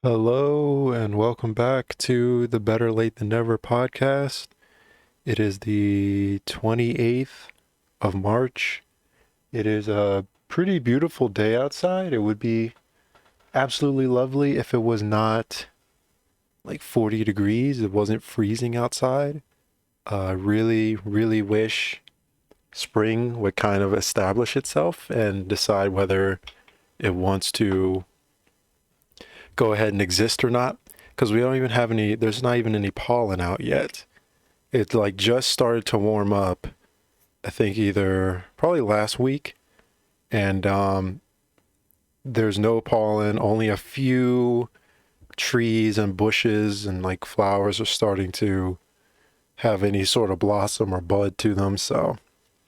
Hello and welcome back to the Better Late Than Never podcast. It is the 28th of March. It is a pretty beautiful day outside. It would be absolutely lovely if it was not like 40 degrees. It wasn't freezing outside. Really wish spring would kind of establish itself and decide whether it wants to go ahead and exist or not, because we don't even have any, there's not even any pollen out yet. It like just started to warm up, I think either probably last week, and there's no pollen, only a few trees and bushes and like flowers are starting to have any sort of blossom or bud to them. So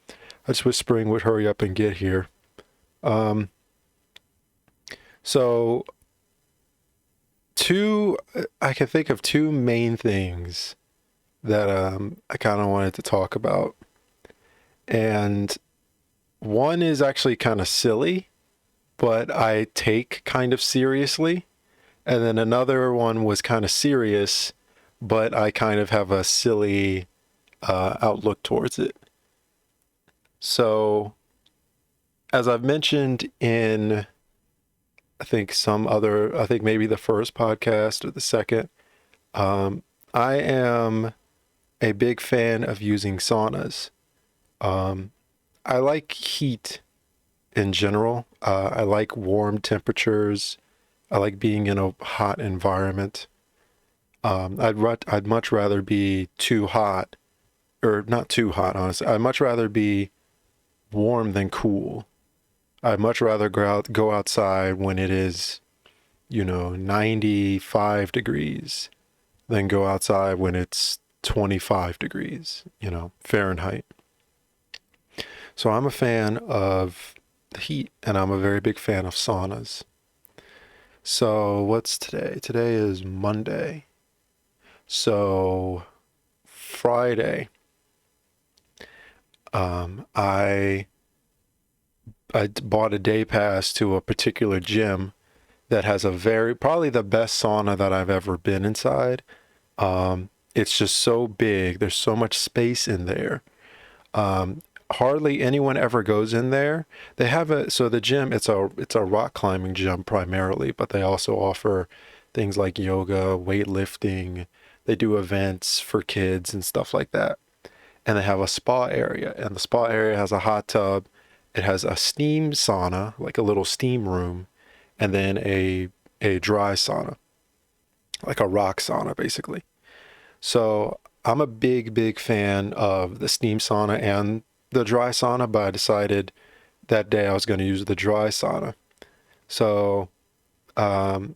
I just wish spring would hurry up and get here. Um, so two, I can think of two main things that I kind of wanted to talk about. And one is actually kind of silly, but I take kind of seriously. And then another one was kind of serious, but I kind of have a silly outlook towards it. So, as I've mentioned in, I think maybe the first podcast or the second, I am a big fan of using saunas. Um, I like heat in general. I like warm temperatures. I like being in a hot environment. I'd much rather be too hot, or not too hot, honestly. I'd much rather be warm than cool. I'd much rather go outside when it is, 95 degrees than go outside when it's 25 degrees, Fahrenheit. So I'm a fan of the heat, and I'm a very big fan of saunas. So what's today? Today is Monday. So Friday, I bought a day pass to a particular gym that has probably the best sauna that I've ever been inside. It's just so big. There's so much space in there. Hardly anyone ever goes in there. So the gym, it's a rock climbing gym primarily, but they also offer things like yoga, weightlifting. They do events for kids and stuff like that. And they have a spa area, and the spa area has a hot tub. It has a steam sauna, like a little steam room, and then a dry sauna, like a rock sauna basically. So I'm a big fan of the steam sauna and the dry sauna, but I decided that day I was going to use the dry sauna. So um,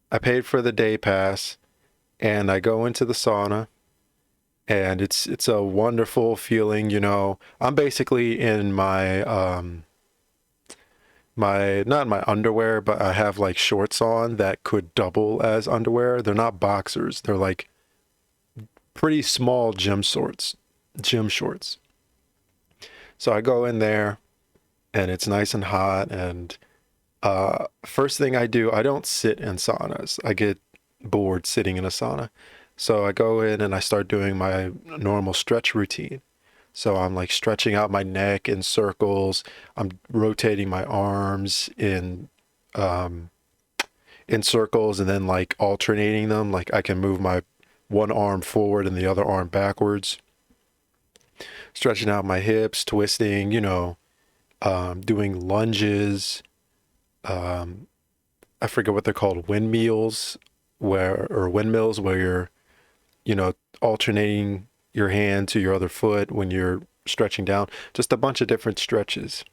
I paid for the day pass, and I go into the sauna, and it's a wonderful feeling. I'm basically in my not my underwear, but I have like shorts on that could double as underwear. They're not boxers. They're like pretty small gym shorts. So I go in there, and it's nice and hot, and first thing I do, I don't sit in saunas. I get bored sitting in a sauna. So I go in and I start doing my normal stretch routine. So I'm like stretching out my neck in circles. I'm rotating my arms um, in circles, and then like alternating them. Like I can move my one arm forward and the other arm backwards, stretching out my hips, twisting, doing lunges. Um, I forget what they're called, windmills, where you're, alternating your hand to your other foot when you're stretching down. Just a bunch of different stretches.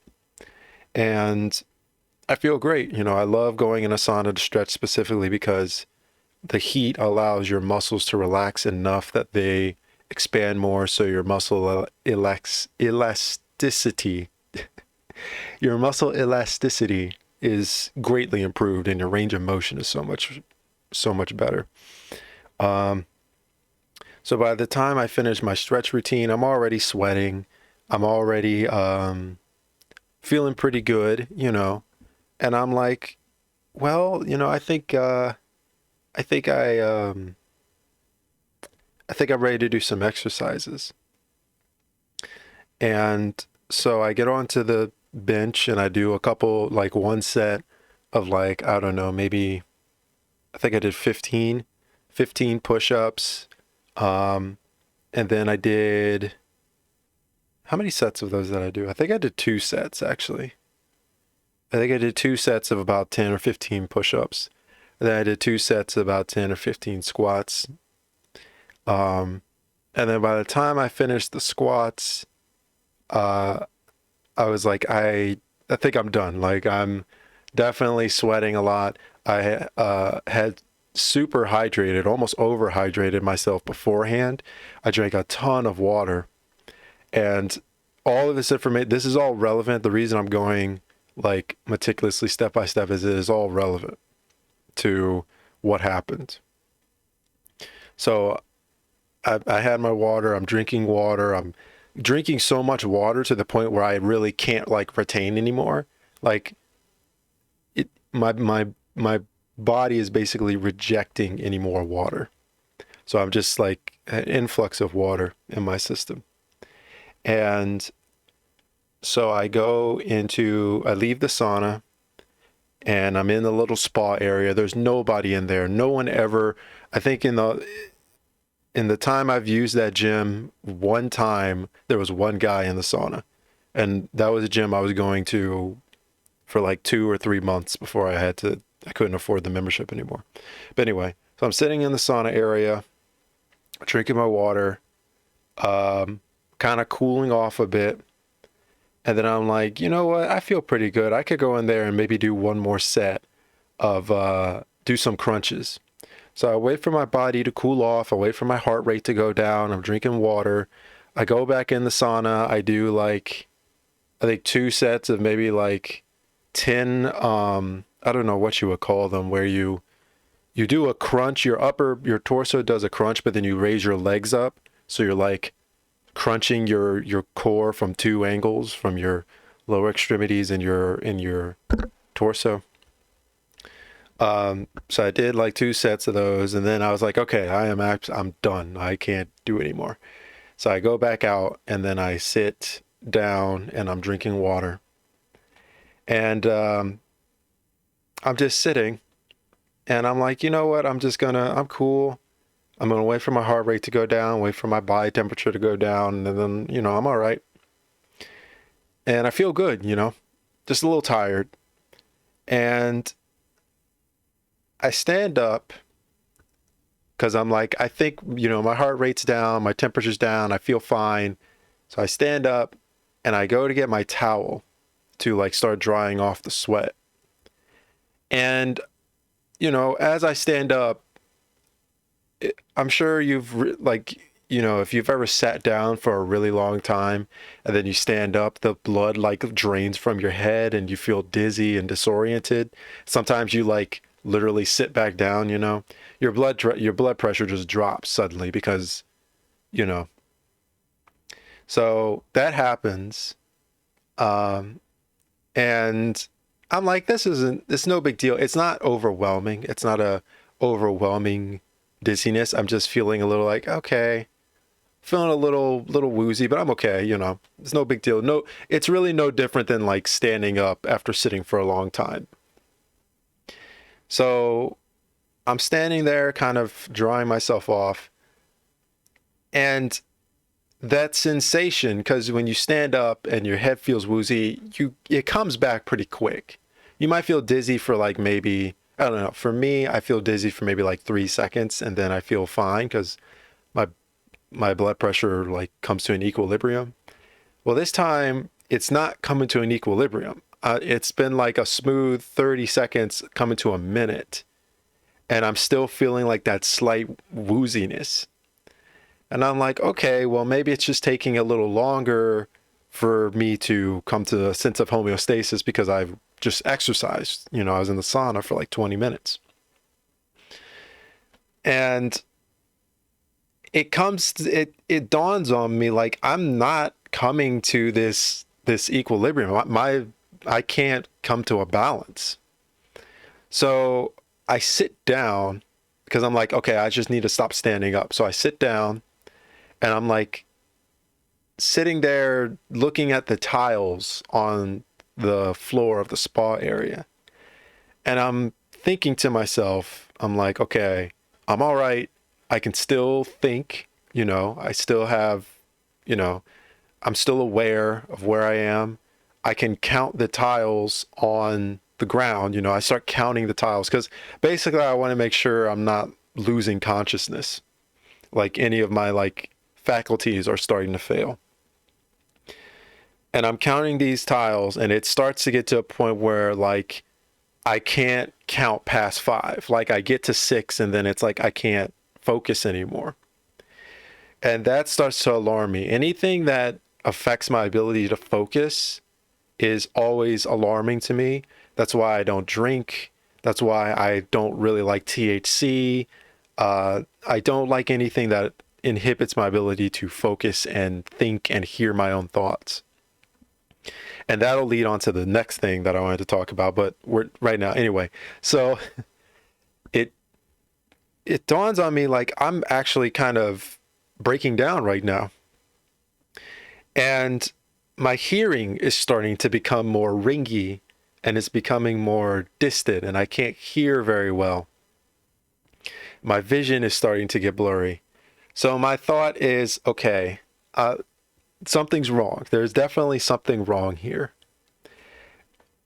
And I feel great. I love going in a sauna to stretch specifically because the heat allows your muscles to relax enough that they expand more, so your muscle elasticity your muscle elasticity is greatly improved, and your range of motion is so much better. Um, so by the time I finish my stretch routine, I'm already sweating. I'm already feeling pretty good, and I'm like, Well, I think I think I'm ready to do some exercises. And so I get onto the bench and I do a couple, like one set of like, I don't know, maybe I think I did 15 push-ups. Um, and then I did, how many sets of those did I do? I think I did two sets actually. I think I did two sets of about 10 or 15 push-ups. And then I did two sets of about 10 or 15 squats. Um, and then by the time I finished the squats, uh, I was like, I think I'm done. Like I'm definitely sweating a lot. I had super hydrated, almost overhydrated myself beforehand. I drank a ton of water, and all of this information. This is all relevant. The reason I'm going like meticulously step by step is it is all relevant to what happened. So I had my water. I'm drinking water. I'm drinking so much water to the point where I really can't like retain anymore. Like my body is basically rejecting any more water. So I'm just like an influx of water in my system. And so I leave the sauna and I'm in the little spa area. There's nobody in there. No one ever, I think in the time I've used that gym, one time there was one guy in the sauna. And that was a gym I was going to for like 2 or 3 months before I couldn't afford the membership anymore. But anyway, so I'm sitting in the sauna area, drinking my water, kind of cooling off a bit. And then I'm like, you know what? I feel pretty good. I could go in there and maybe do one more set of, do some crunches. So I wait for my body to cool off. I wait for my heart rate to go down. I'm drinking water. I go back in the sauna. I do like, I think two sets of maybe like 10, I don't know what you would call them, where you do a crunch, your torso does a crunch, but then you raise your legs up. So you're like crunching your core from two angles, from your lower extremities and your torso. So I did like two sets of those, and then I was like, okay, I'm done. I can't do anymore. So I go back out, and then I sit down, and I'm drinking water, and I'm just sitting, and I'm like, you know what? I'm cool. I'm gonna wait for my heart rate to go down, wait for my body temperature to go down, and then I'm all right, and I feel good, just a little tired, and I stand up because I'm like, I think, my heart rate's down, my temperature's down, I feel fine. So I stand up and I go to get my towel to like start drying off the sweat. And, as I stand up, I'm sure if you've ever sat down for a really long time and then you stand up, the blood like drains from your head and you feel dizzy and disoriented. Sometimes you like literally sit back down, your blood pressure just drops suddenly because, you know. So that happens. Um, and I'm like, it's no big deal. It's not overwhelming. It's not a overwhelming dizziness. I'm just feeling a little like, okay, feeling a little woozy, but I'm okay, It's no big deal. No, it's really no different than like standing up after sitting for a long time. So I'm standing there kind of drying myself off. And that sensation, because when you stand up and your head feels woozy, it comes back pretty quick. You might feel dizzy for like maybe, I don't know. For me, I feel dizzy for maybe like 3 seconds, and then I feel fine because my my blood pressure like comes to an equilibrium. Well, this time it's not coming to an equilibrium. It's been like a smooth 30 seconds coming to a minute, and I'm still feeling like that slight wooziness. And I'm like, okay, well, maybe it's just taking a little longer for me to come to a sense of homeostasis because I've just exercised. I was in the sauna for like 20 minutes. And it dawns on me like I'm not coming to this equilibrium. I can't come to a balance. So I sit down because I'm like, okay, I just need to stop standing up. So I sit down and I'm like sitting there looking at the tiles on the floor of the spa area. And I'm thinking to myself, I'm like, okay, I'm all right. I can still think, I still have, you know, I'm still aware of where I am. I can count the tiles on the ground. I start counting the tiles because basically I want to make sure I'm not losing consciousness. Like any of my like faculties are starting to fail. And I'm counting these tiles and it starts to get to a point where like I can't count past 5. Like I get to 6 and then it's like I can't focus anymore. And that starts to alarm me. Anything that affects my ability to focus is always alarming to me. That's why I don't drink. That's why I don't really like THC. I don't like anything that inhibits my ability to focus and think and hear my own thoughts. And that'll lead on to the next thing that I wanted to talk about, but we're right now anyway. So it it dawns on me like I'm actually kind of breaking down right now. And my hearing is starting to become more ringy and it's becoming more distant and I can't hear very well. My vision is starting to get blurry. So my thought is, okay, something's wrong. There's definitely something wrong here.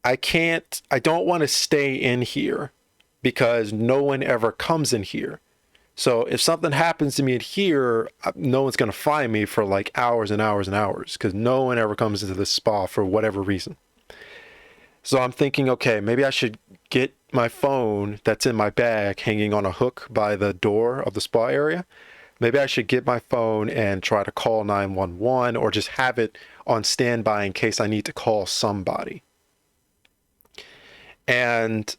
I don't want to stay in here because no one ever comes in here. So if something happens to me in here, no one's going to find me for like hours and hours and hours because no one ever comes into this spa for whatever reason. So I'm thinking, okay, maybe I should get my phone that's in my bag hanging on a hook by the door of the spa area. Maybe I should get my phone and try to call 911 or just have it on standby in case I need to call somebody. And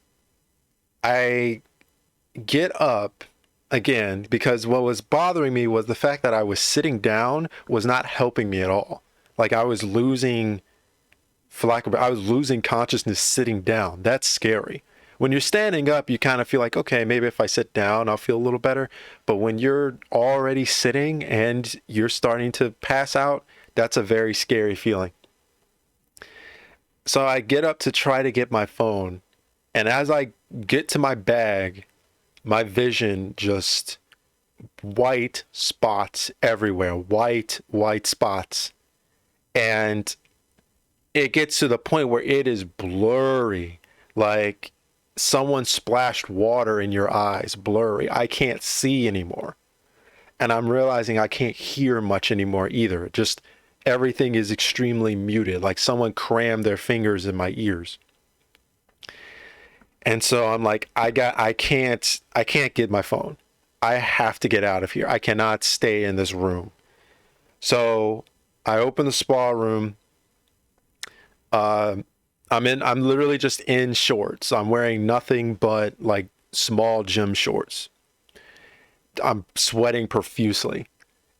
I get up again because what was bothering me was the fact that I was sitting down was not helping me at all. Like I was losing, I was losing consciousness sitting down. That's scary. When you're standing up, you kind of feel like, okay, maybe if I sit down, I'll feel a little better. But when you're already sitting and you're starting to pass out, that's a very scary feeling. So I get up to try to get my phone. And as I get to my bag, my vision just white spots everywhere, white spots. And it gets to the point where it is blurry, like someone splashed water in your eyes, blurry. I can't see anymore. And I'm realizing I can't hear much anymore either. Just everything is extremely muted, like someone crammed their fingers in my ears. And so I'm like, I can't get my phone. I have to get out of here. I cannot stay in this room. So I open the spa room. I'm literally just in shorts. I'm wearing nothing but like small gym shorts. I'm sweating profusely.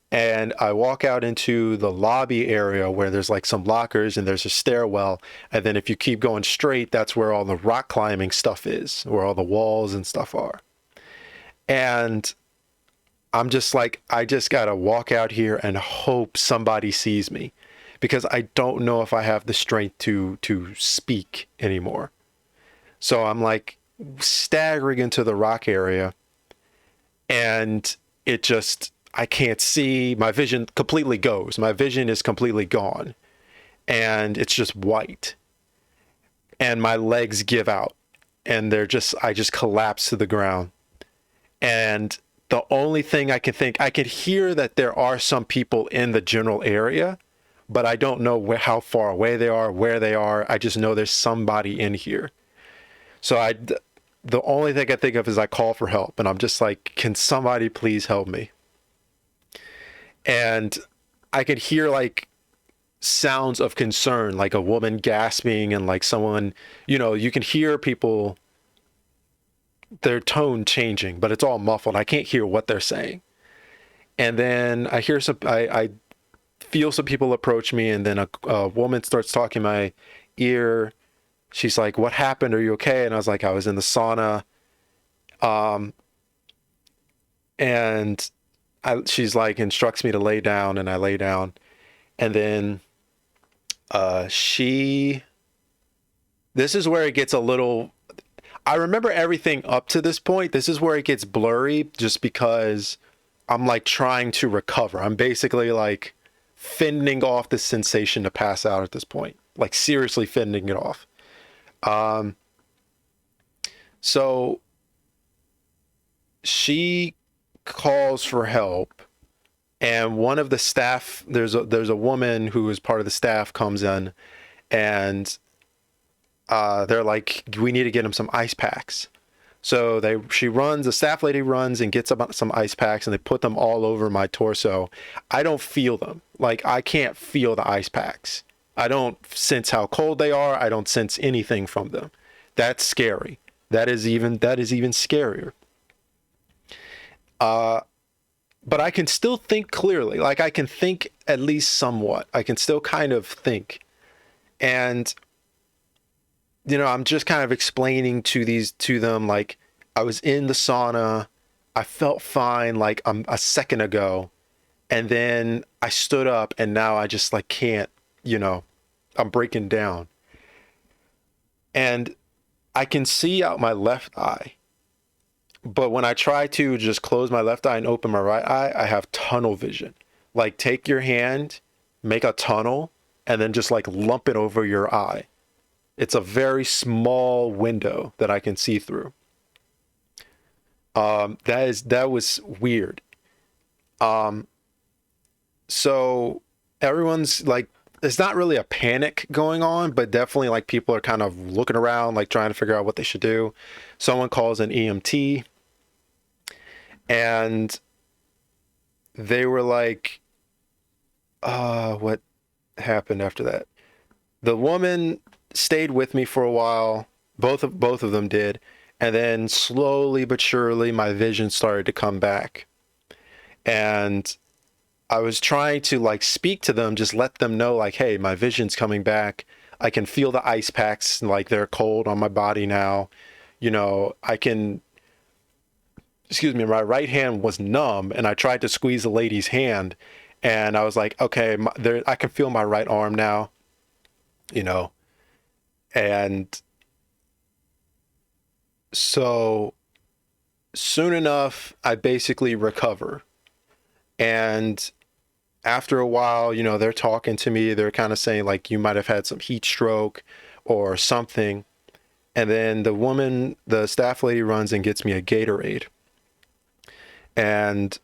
And I walk out into the lobby area where there's like some lockers and there's a stairwell. And then if you keep going straight, that's where all the rock climbing stuff is, where all the walls and stuff are. And I'm just like, I just got to walk out here and hope somebody sees me because I don't know if I have the strength to speak anymore. So I'm like staggering into the rock area and it just, I can't see. My vision completely goes. My vision is completely gone. And it's just white. And my legs give out. And I just collapse to the ground. And the only thing I can think, I could hear that there are some people in the general area, but I don't know how far away they are, where they are. I just know there's somebody in here. So the only thing I think of is I call for help. And I'm just like, can somebody please help me? And I could hear like sounds of concern, like a woman gasping and like someone, you can hear people, their tone changing, but it's all muffled. I can't hear what they're saying. And then I hear I feel some people approach me and then a woman starts talking in my ear she's like, "What happened? Are you okay?" And I was like, "I was in the sauna." Um, and she's like, instructs me to lay down, and I lay down. And then she, this is where it gets a little, I remember everything up to this point. This is where it gets blurry just because I'm like trying to recover. I'm basically like fending off the sensation to pass out at this point, like seriously fending it off. Um, so she calls for help, and one of the staff, there's a woman who is part of the staff, comes in, and they're like, we need to get him some ice packs. So the staff lady runs and gets some ice packs, and they put them all over my torso. I don't feel them. Like, I can't feel the ice packs. I don't sense how cold they are. I don't sense anything from them. That's scary. That is even scarier. Uh, but I can still think clearly. Like, I can think at least somewhat. I can still kind of think. And I'm just kind of explaining to them, like, I was in the sauna, I felt fine like a second ago, and then I stood up and now I just like can't, I'm breaking down. And I can see out my left eye, but when I try to just close my left eye and open my right eye, I have tunnel vision. Like, take your hand, make a tunnel, and then just like lump it over your eye. It's a very small window that I can see through. That was weird. Um, so everyone's like, it's not really a panic going on, but definitely like people are kind of looking around, like trying to figure out what they should do. Someone calls an EMT, and they were like, what happened after that? The woman stayed with me for a while. Both of them did. And then slowly but surely my vision started to come back. And I was trying to like speak to them, just let them know like, hey, my vision's coming back. I can feel the ice packs, like they're cold on my body now. I can, excuse me, my right hand was numb, and I tried to squeeze the lady's hand, and I was like, okay, I can feel my right arm now, you know, and so soon enough, I basically recover. And after a while, they're talking to me. They're kind of saying like, you might have had some heat stroke or something. And then the staff lady runs and gets me a Gatorade. And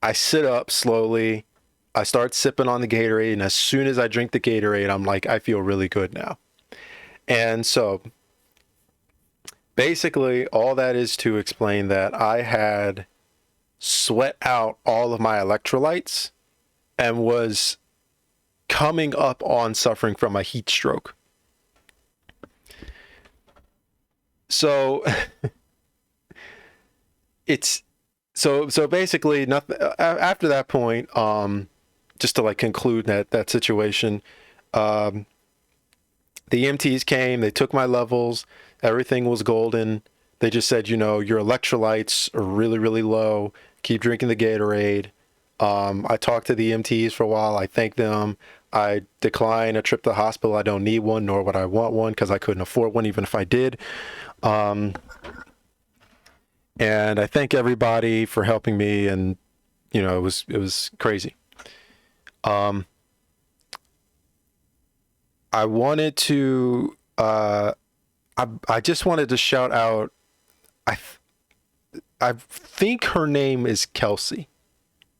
I sit up slowly. I start sipping on the Gatorade. And as soon as I drink the Gatorade, I'm like, I feel really good now. And so basically, all that is to explain that I had sweat out all of my electrolytes and was coming up on suffering from a heat stroke. So it's so basically nothing after that point. Just to like conclude that situation, the EMTs came, they took my levels, everything was golden. They just said, your electrolytes are really, really low. Keep drinking the Gatorade. I talked to the EMTs for a while. I thanked them. I declined a trip to the hospital. I don't need one, nor would I want one, because I couldn't afford one, even if I did. And I thank everybody for helping me, and it was crazy. I wanted to. I just wanted to shout out. I think her name is Kelsey.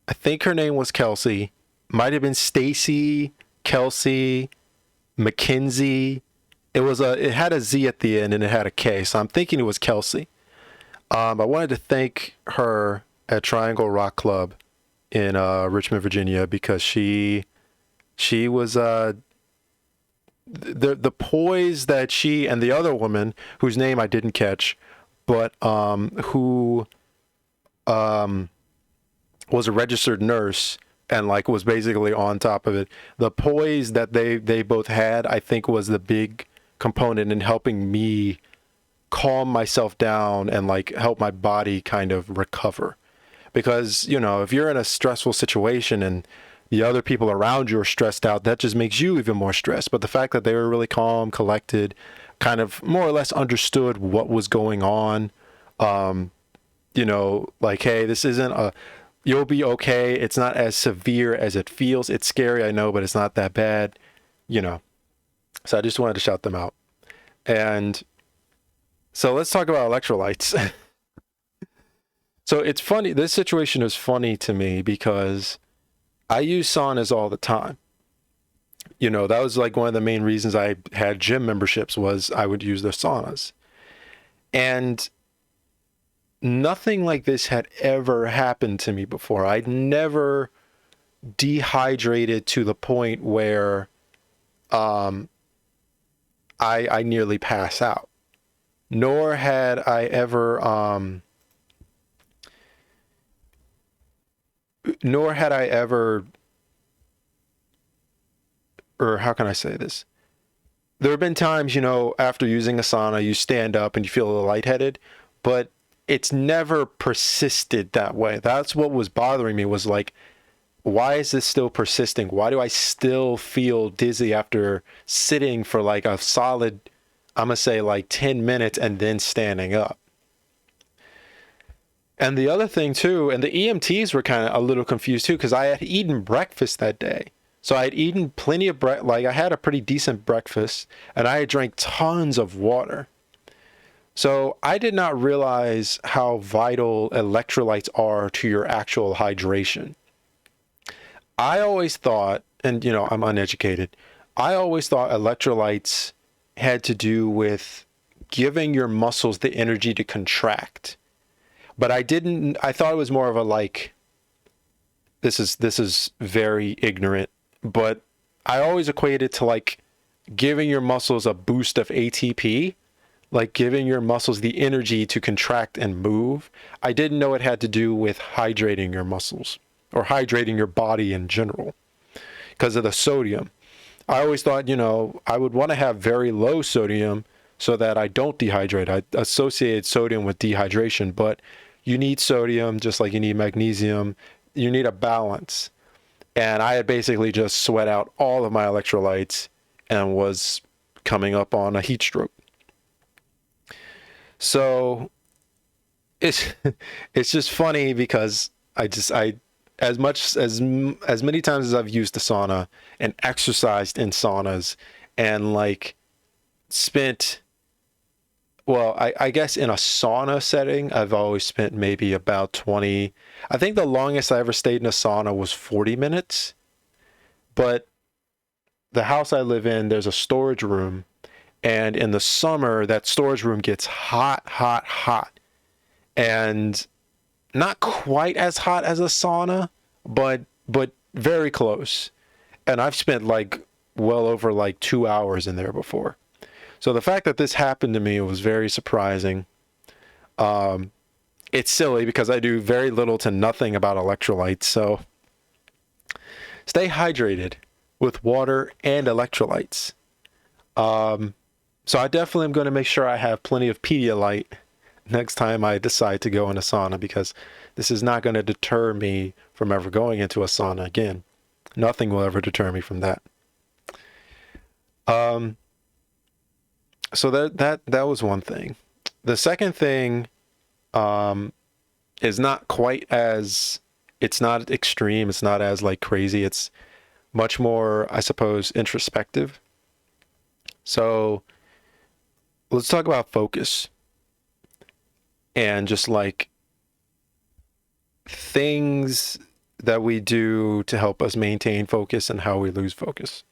I think her name was Kelsey. Might have been Stacy, Kelsey, Mackenzie. It had a Z at the end and it had a K, so I'm thinking it was Kelsey. I wanted to thank her at Triangle Rock Club in Richmond, Virginia, because she was the poise that she and the other woman, whose name I didn't catch, but who was a registered nurse and like was basically on top of it. The poise that they both had, I think, was the big component in helping me calm myself down and like help my body kind of recover. Because, you know, if you're in a stressful situation and the other people around you are stressed out, that just makes you even more stressed. But the fact that they were really calm, collected, kind of more or less understood what was going on, you know, like, hey, this isn't a, you'll be okay. It's not as severe as it feels. It's scary, I know, but it's not that bad, you know. So I just wanted to shout them out. And so let's talk about electrolytes. So it's funny. This situation is funny to me because I use saunas all the time. You know, that was like one of the main reasons I had gym memberships was I would use the saunas. And nothing like this had ever happened to me before. I'd never dehydrated to the point where I nearly pass out. Nor had I ever or how can I say this? There have been times, you know, after using a sauna, you stand up and you feel a little lightheaded, but it's never persisted that way. That's what was bothering me was like, why is this still persisting? Why do I still feel dizzy after sitting for like a solid, I'm going to say like 10 minutes and then standing up? And the other thing too, and the EMTs were kind of a little confused too, because I had eaten breakfast that day. So I had eaten plenty of like I had a pretty decent breakfast and I had drank tons of water. So I did not realize how vital electrolytes are to your actual hydration. I always thought, and you know, I'm uneducated, I always thought electrolytes had to do with giving your muscles the energy to contract. But I thought it was more of a like, this is very ignorant, but I always equated to like giving your muscles a boost of ATP, like giving your muscles the energy to contract and move. I didn't know it had to do with hydrating your muscles or hydrating your body in general because of the sodium. I always thought, you know, I would want to have very low sodium so that I don't dehydrate. I associated sodium with dehydration, but you need sodium just like you need magnesium. You need a balance. And I had basically just sweat out all of my electrolytes and was coming up on a heat stroke. So it's it's just funny because I as many times as I've used the sauna and exercised in saunas and like spent, well, I guess in a sauna setting, I've always spent maybe about 20. I think the longest I ever stayed in a sauna was 40 minutes. But the house I live in, there's a storage room. And in the summer, that storage room gets hot, hot, hot. And not quite as hot as a sauna, but very close. And I've spent like well over like 2 hours in there before. So the fact that this happened to me was very surprising. It's silly because I do very little to nothing about electrolytes. So stay hydrated with water and electrolytes. So I definitely am going to make sure I have plenty of Pedialyte next time I decide to go in a sauna because this is not going to deter me from ever going into a sauna again. Nothing will ever deter me from that. So that was one thing. The second thing is not quite as, it's not extreme. It's not as like crazy. It's much more, I suppose, introspective. So let's talk about focus and just like things that we do to help us maintain focus and how we lose focus.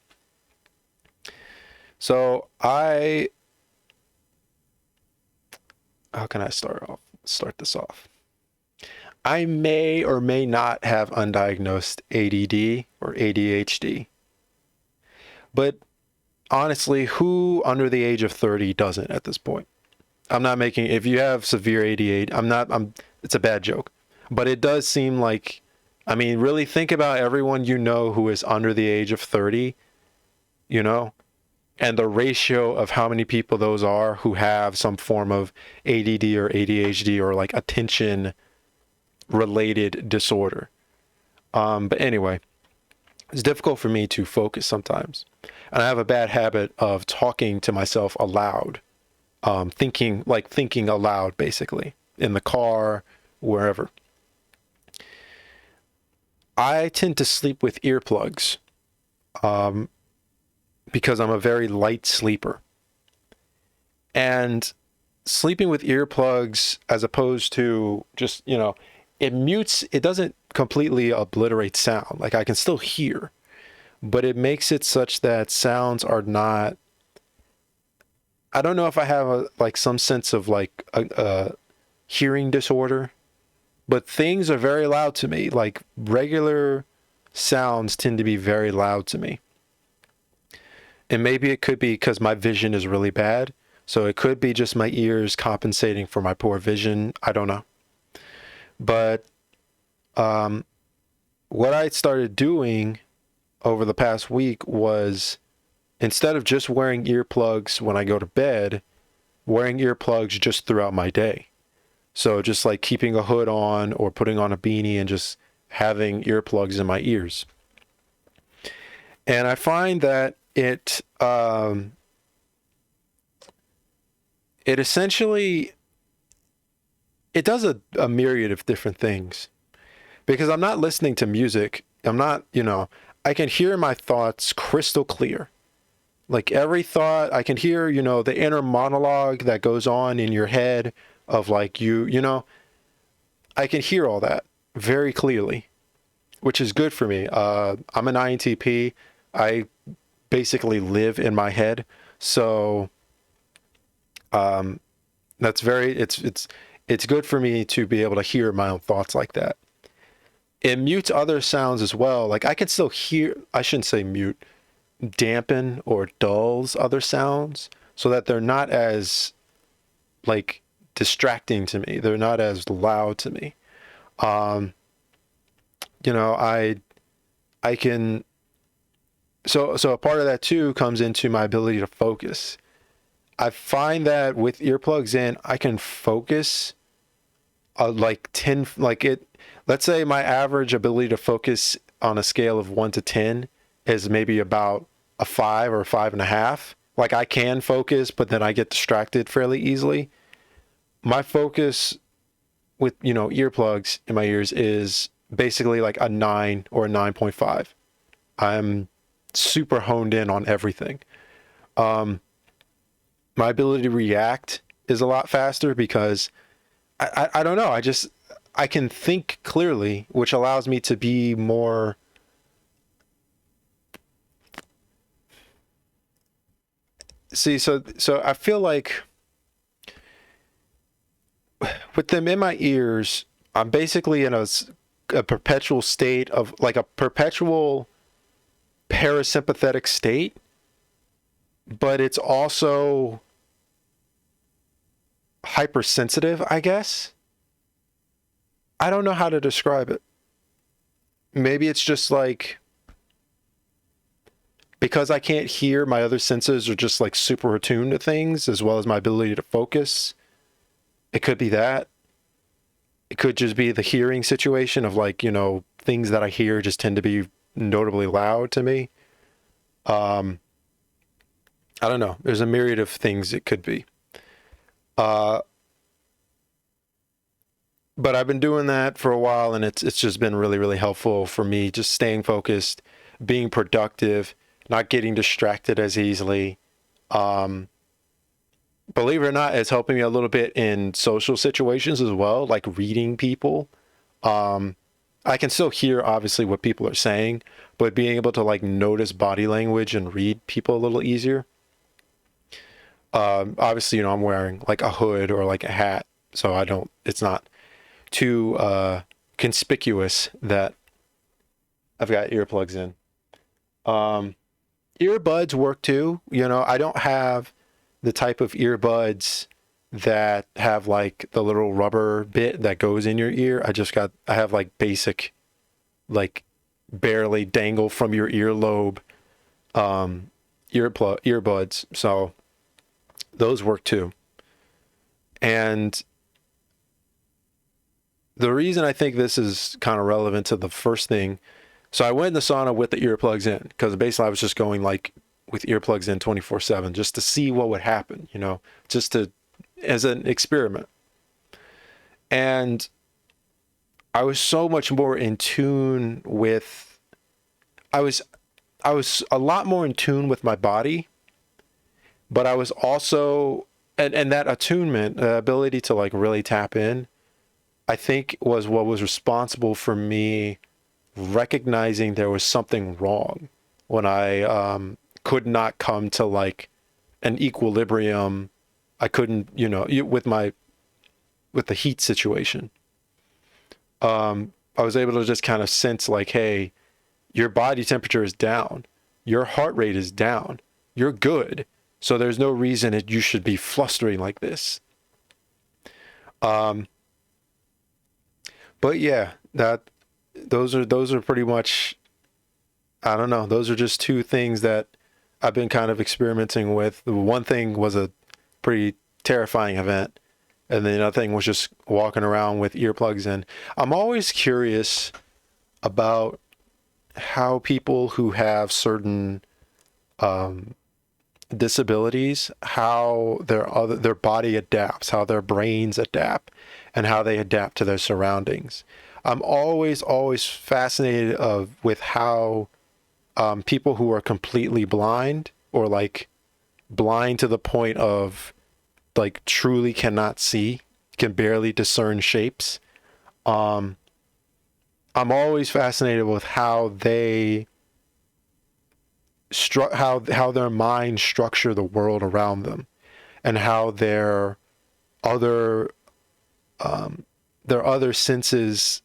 So how can I start this off? I may or may not have undiagnosed ADD or ADHD. But honestly, who under the age of 30 doesn't at this point? I'm not making, if you have severe ADHD, it's a bad joke. But it does seem like, I mean, really think about everyone you know who is under the age of 30, you know? and the ratio of how many people those are who have some form of ADD or ADHD or like attention related disorder. But anyway, it's difficult for me to focus sometimes. And I have a bad habit of talking to myself aloud, thinking aloud, basically, in the car, wherever. I tend to sleep with earplugs because I'm a very light sleeper. And sleeping with earplugs, as opposed to just, it doesn't completely obliterate sound. Like I can still hear, but it makes it such that sounds are not, I don't know if I have some sense of a hearing disorder, but things are very loud to me. Like regular sounds tend to be very loud to me. And maybe it could be because my vision is really bad. So it could be just my ears compensating for my poor vision. I don't know. But what I started doing over the past week was, instead of just wearing earplugs when I go to bed, wearing earplugs just throughout my day. So just like keeping a hood on or putting on a beanie and just having earplugs in my ears. And I find that it essentially, it does a myriad of different things, because I'm not listening to music. I'm not, I can hear my thoughts crystal clear. Like every thought, I can hear, the inner monologue that goes on in your head of like I can hear all that very clearly, which is good for me. I'm an INTP. I basically live in my head. So that's it's good for me to be able to hear my own thoughts like that. It mutes other sounds as well. Like I can still hear, I shouldn't say mute, dampen or dulls other sounds so that they're not as like distracting to me. They're not as loud to me. I can, so a part of that too comes into my ability to focus. I find that with earplugs in, I can focus let's say my average ability to focus on a scale of 1 to 10 is maybe about a 5 or 5.5. Like I can focus, but then I get distracted fairly easily. My focus with, earplugs in my ears is basically like a 9 or a 9.5. I'm super honed in on everything. My ability to react is a lot faster because I don't know. I can think clearly, which allows me to be more. See, so I feel like with them in my ears, I'm basically in a perpetual state of like a perpetual parasympathetic state, but it's also hypersensitive, I guess. I don't know how to describe it. Maybe it's just like, because I can't hear, my other senses are just like super attuned to things, as well as my ability to focus. It could be that. It could just be the hearing situation of like, things that I hear just tend to be notably loud to me. I don't know. There's a myriad of things it could be. But I've been doing that for a while, and it's just been really, really helpful for me, just staying focused, being productive, not getting distracted as easily. Believe it or not, it's helping me a little bit in social situations as well, like reading people. I can still hear obviously what people are saying, but being able to like notice body language and read people a little easier. Obviously, I'm wearing like a hood or like a hat, so it's not too conspicuous that I've got earplugs in. Earbuds work too. I don't have the type of earbuds that have like the little rubber bit that goes in your ear. I have like basic, like barely dangle from your earlobe earbuds, so those work too. And the reason I think this is kind of relevant to the first thing, so I went in the sauna with the earplugs in because basically I was just going like with earplugs in 24/7 just to see what would happen, just to as an experiment. And I was so much more in tune with I was I was a lot more in tune with my body, but I was also and that attunement, the ability to like really tap in, I think was what was responsible for me recognizing there was something wrong when I could not come to like an equilibrium. I couldn't, with the heat situation. I was able to just kind of sense like, hey, your body temperature is down, your heart rate is down, you're good. So there's no reason that you should be flustering like this. Um, but yeah, those are pretty much, I don't know. Those are just two things that I've been kind of experimenting with. The one thing was a pretty terrifying event, and then another thing was just walking around with earplugs in. I'm always curious about how people who have certain disabilities, how their body adapts, how their brains adapt, and how they adapt to their surroundings. I'm always fascinated with how people who are completely blind or like blind to the point of like truly cannot see, can barely discern shapes. Um, I'm always fascinated with how how their minds structure the world around them, and how other their other senses,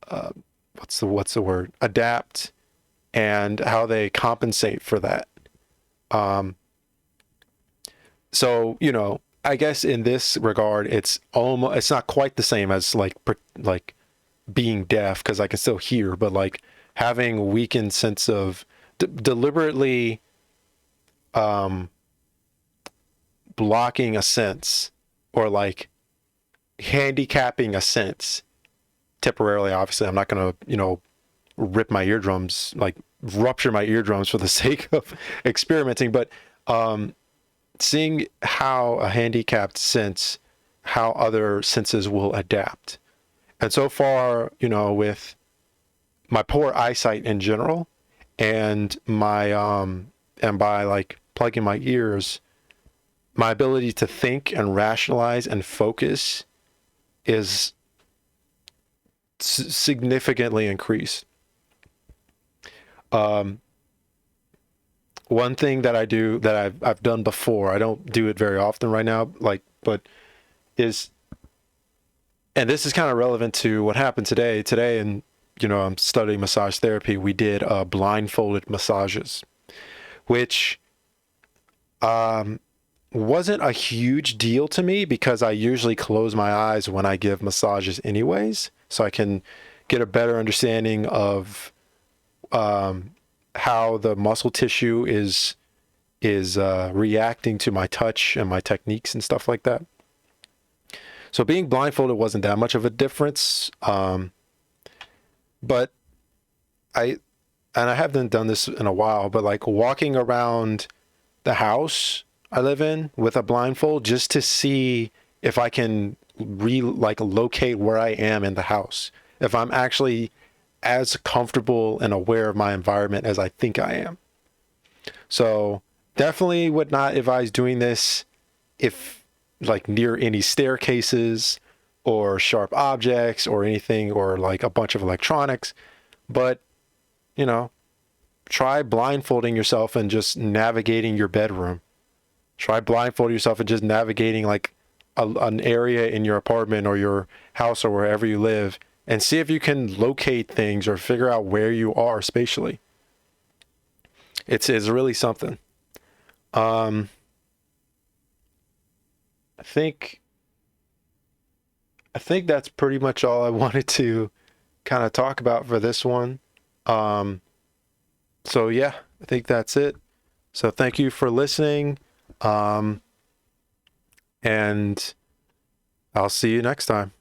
uh, what's the word, adapt, and how they compensate for that. Um, so I guess in this regard, it's not quite the same as like being deaf because I can still hear, but like having a weakened sense of deliberately um, blocking a sense, or like handicapping a sense temporarily. Obviously, I'm not gonna rip my eardrums, like rupture my eardrums for the sake of experimenting, but seeing how a handicapped sense, how other senses will adapt. And so far, with my poor eyesight in general, and and by like plugging my ears, my ability to think and rationalize and focus is significantly increased. Um, One thing that I do that I've done before, I don't do it very often right now, but is, and this is kind of relevant to what happened today. Today, and I'm studying massage therapy. We did blindfolded massages, which wasn't a huge deal to me because I usually close my eyes when I give massages, anyways, so I can get a better understanding of how the muscle tissue is reacting to my touch and my techniques and stuff like that. So being blindfolded wasn't that much of a difference. But I haven't done this in a while, but like walking around the house I live in with a blindfold just to see if I can locate where I am in the house. If I'm actually as comfortable and aware of my environment as I think I am. So definitely would not advise doing this if like near any staircases or sharp objects or anything, or like a bunch of electronics. But, you know, try blindfolding yourself and just navigating your bedroom. Try blindfolding yourself and just navigating like an area in your apartment or your house or wherever you live, and see if you can locate things or figure out where you are spatially. It's really something. Um, I think that's pretty much all I wanted to kind of talk about for this one. Um, so yeah, I think that's it. So thank you for listening. And I'll see you next time.